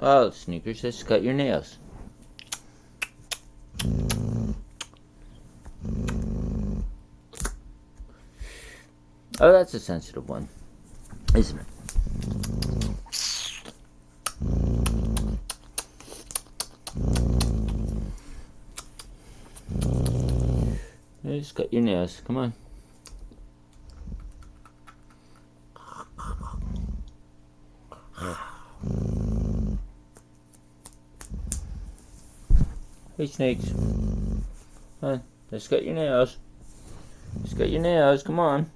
Oh, Sneakers, let's cut your nails. Oh, that's a sensitive one, isn't it? Let's cut your nails. Come on. Hey, snakes. Come on. Let's cut your nails. Let's cut your nails. Come on.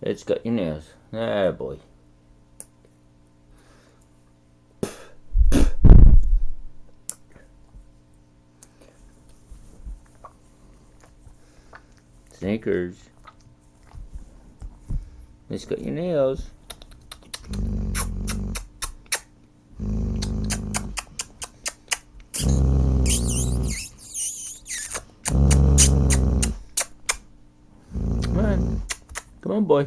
Let's cut your nails. Ah, boy. Sneakers. Let's cut your nails. Come on. Come on, boy.